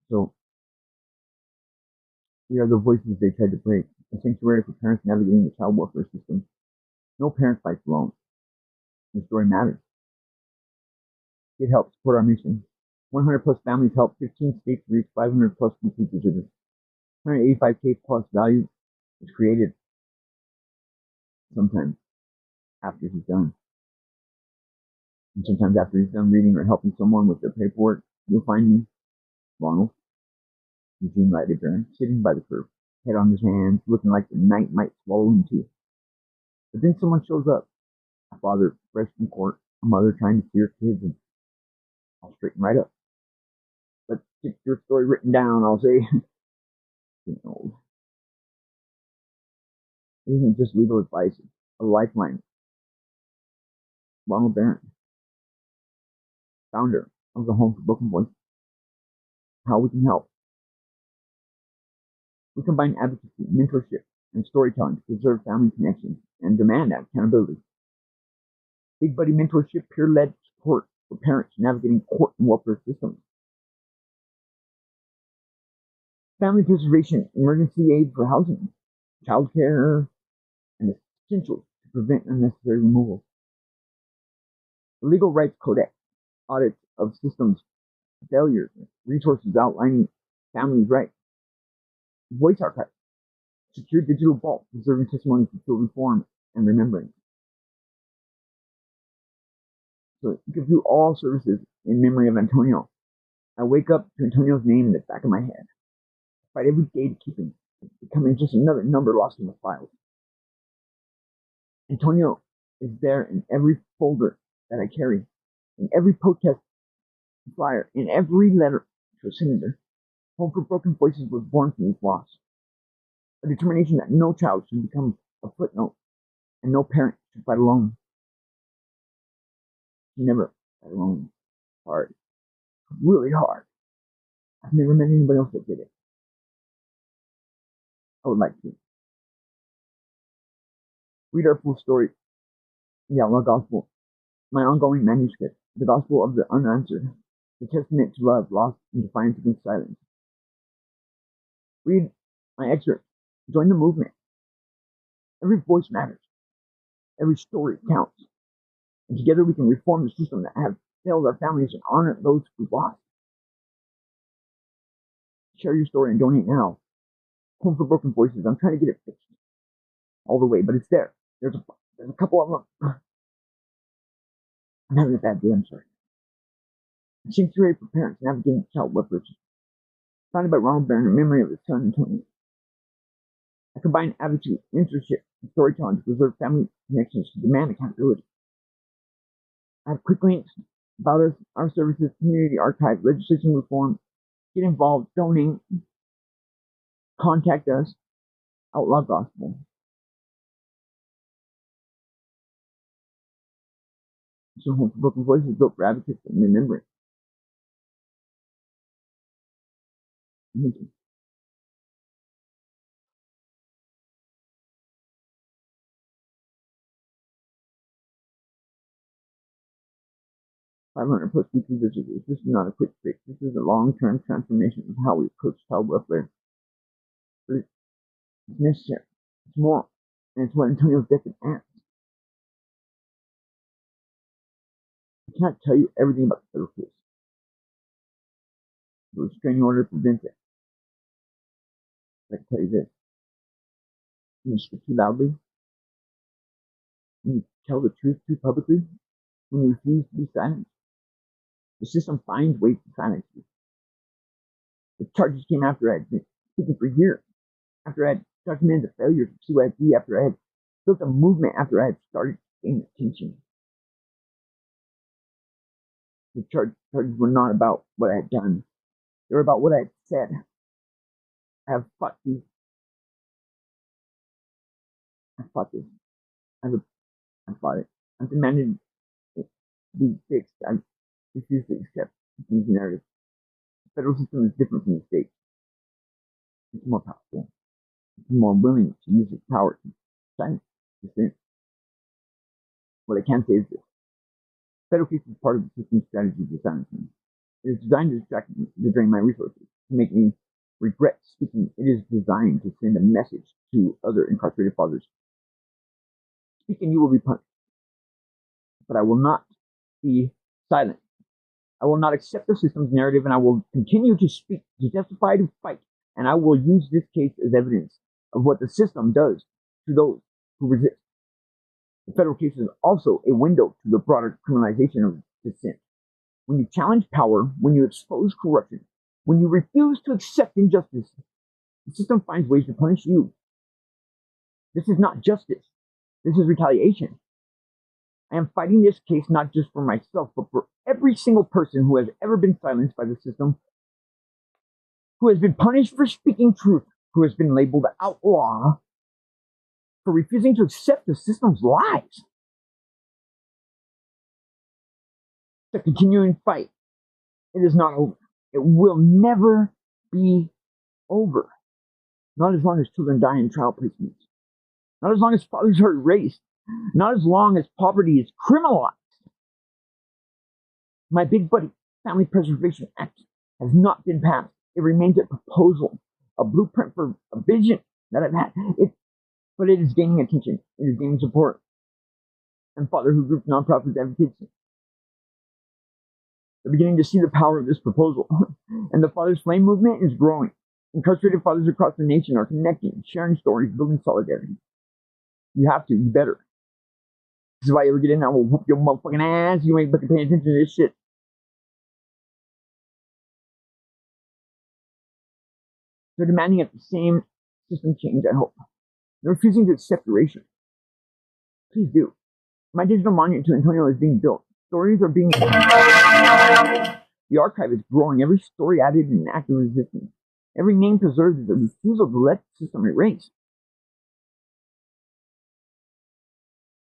So we are the voices they tried to break. A sanctuary for parents navigating the child welfare system. No parent fights alone. The story matters. It helps support our mission. 100 plus families help 15 states reach 500 plus weekly visitors. 185K plus value is created sometimes after he's done. And sometimes after he's done reading or helping someone with their paperwork, you'll find me, Ronald, Eugene Rideburn, sitting by the curb, head on his hands, looking like the night might swallow him too. But then someone shows up. A father fresh from court, a mother trying to see her kids, and I'll straighten right up. Let's get your story written down, I'll say. Getting old. It isn't just legal advice, it's a lifeline. Ronald Barron, founder of the Home for Broken Voices. How we can help. We combine advocacy, mentorship, and storytelling to preserve family connections and demand accountability. Big buddy mentorship, peer-led support for parents navigating court and welfare systems. Family preservation, emergency aid for housing, childcare, and essentials to prevent unnecessary removal. The Legal Rights Codex, audits of systems, failures, resources outlining families' rights. Voice archive, secure digital vault preserving testimony for field reform and remembrance. So it gives you all services in memory of Antonio. I wake up to Antonio's name in the back of my head. I fight every day to keep him, becoming just another number lost in the files. Antonio is there in every folder that I carry, in every protest flyer, in every letter to a senator. Home for Broken Voices was born from this loss. A determination that no child should become a footnote, and no parent should fight alone. She never fight alone. Hard. Really hard. I've never met anybody else that did it. I would like to. Read our full story, the Outlaw Gospel, my ongoing manuscript, the Gospel of the Unanswered, the testament to love lost in defiance against silence. Read my excerpt. Join the movement. Every voice matters. Every story counts. And together we can reform the system that has failed our families and honor those who lost. Share your story and donate now. Home for Broken Voices. I'm trying to get it fixed all the way, but it's there. There's a couple of them. I'm having a bad day, I'm sorry. A sanctuary for parents navigating child welfare. Founded by Ronald Barron in memory of his son Antonio. I combine advocacy, mentorship, and storytelling to preserve family connections to demand accountability. I have quick links about us, our services, community archive, legislation reform. Get involved, donate, contact us. Outlaw Gospel. So Home for Broken Voices built for advocates and remembrance. Thank you. 500 plus weekly visitors. This is not a quick fix. This is a long-term transformation of how we approach child welfare. But it's necessary. It's more. And it's what Antonio's death asks. I can't tell you everything about the federal case. The restraining order prevents it. I can tell you this. When you speak too loudly, when you tell the truth too publicly, when you refuse to be silent, the system finds ways to silence you. The charges came after I had been speaking for years, after I had documented the failures of CYP, after I had built a movement, after I had started paying attention. The charges were not about what I had done. They were about what I had said. I have fought these. I fought this. I fought it. I demanded it be fixed. I refuse to accept these narratives. The federal system is different from the state. It's more powerful. It's more willing to use its power to silence dissent. What I can say is this. Federal case is part of the system's strategy to silence me. It is designed to distract me, to drain my resources, to make me regret speaking. It is designed to send a message to other incarcerated fathers. Speak and you will be punished. But I will not be silent. I will not accept the system's narrative, and I will continue to speak, to testify, to fight. And I will use this case as evidence of what the system does to those who resist. The federal case is also a window to the broader criminalization of dissent. When you challenge power, when you expose corruption, when you refuse to accept injustice, the system finds ways to punish you. This is not justice. This is retaliation. I am fighting this case not just for myself, but for every single person who has ever been silenced by the system, who has been punished for speaking truth, who has been labeled outlaw for refusing to accept the system's lies. It's a continuing fight. It is not over. It will never be over. Not as long as children die in child placements. Not as long as fathers are erased. Not as long as poverty is criminalized. My Big Buddy Family Preservation Act has not been passed. It remains a proposal, a blueprint for a vision that I've had. But it is gaining attention. It is gaining support. And fatherhood groups, nonprofits, advocates are beginning to see the power of this proposal. And the Father's Flame movement is growing. Incarcerated fathers across the nation are connecting, sharing stories, building solidarity. You have to. You better. This is why you ever get in there, I will whoop your motherfucking ass. You ain't fucking paying attention to this shit. They're demanding at the same system change, I hope. They're refusing to accept erasure. Please do. My digital monument to Antonio is being built. Stories are being built. The archive is growing. Every story added in active resistance. Every name preserved is a refusal to let the system erase.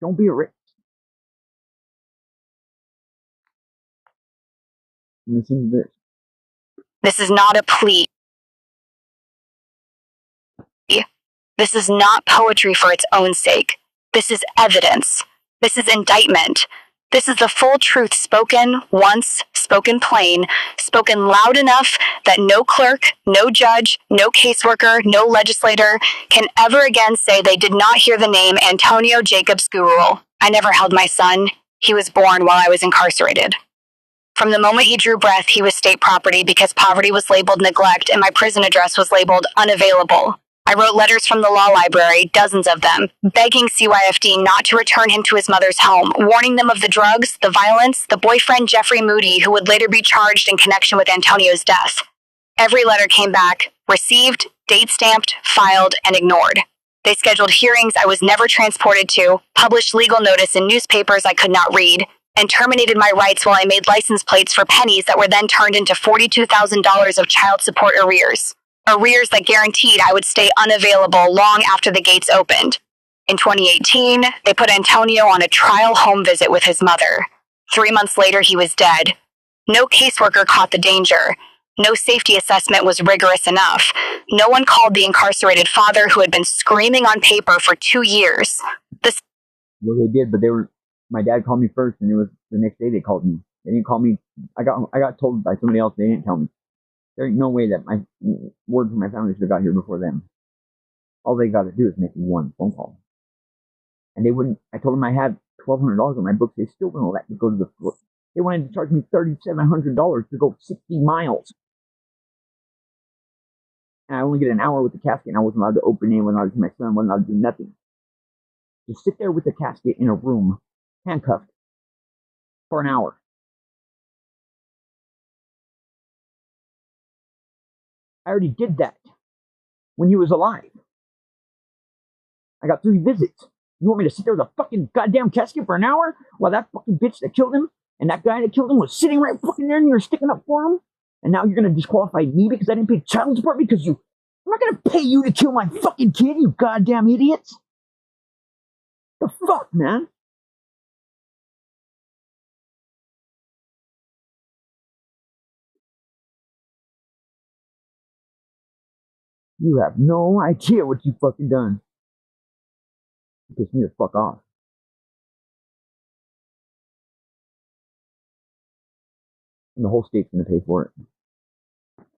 Don't be erased. Listen to this. This is not a plea. This is not poetry for its own sake. This is evidence. This is indictment. This is the full truth spoken once, spoken plain, spoken loud enough that no clerk, no judge, no caseworker, no legislator can ever again say they did not hear the name Antonio Jacob Gurul. I never held my son. He was born while I was incarcerated. From the moment he drew breath, he was state property because poverty was labeled neglect and my prison address was labeled unavailable. I wrote letters from the law library, dozens of them, begging CYFD not to return him to his mother's home, warning them of the drugs, the violence, the boyfriend Jeffrey Moody, who would later be charged in connection with Antonio's death. Every letter came back, received, date stamped, filed, and ignored. They scheduled hearings I was never transported to, published legal notice in newspapers I could not read, and terminated my rights while I made license plates for pennies that were then turned into $42,000 of child support arrears. Arrears that guaranteed I would stay unavailable long after the gates opened. In 2018, they put Antonio on a trial home visit with his mother. 3 months later, he was dead. No caseworker caught the danger. No safety assessment was rigorous enough. No one called the incarcerated father who had been screaming on paper for 2 years. Well, they did, but my dad called me first, and it was the next day they called me. They didn't call me. I got told by somebody else. They didn't tell me. There ain't no way that my word from my family should have got here before them. All they got to do is make one phone call. And they wouldn't. I told them I had $1,200 on my books. They still wouldn't let me go to the floor. They wanted to charge me $3,700 to go 60 miles. And I only get an hour with the casket, and I wasn't allowed to open it, wasn't allowed to see my son, wasn't allowed to do nothing. Just sit there with the casket in a room, handcuffed, for an hour. I already did that when he was alive. I got 3 visits. You want me to sit there with a fucking goddamn casket for an hour while that fucking bitch that killed him and that guy that killed him was sitting right fucking there and you're sticking up for him? And now you're gonna disqualify me because I didn't pay child support because I'm not gonna pay you to kill my fucking kid, you goddamn idiots. The fuck, man? You have no idea what you fucking done. You just need to fuck off. And the whole state's going to pay for it.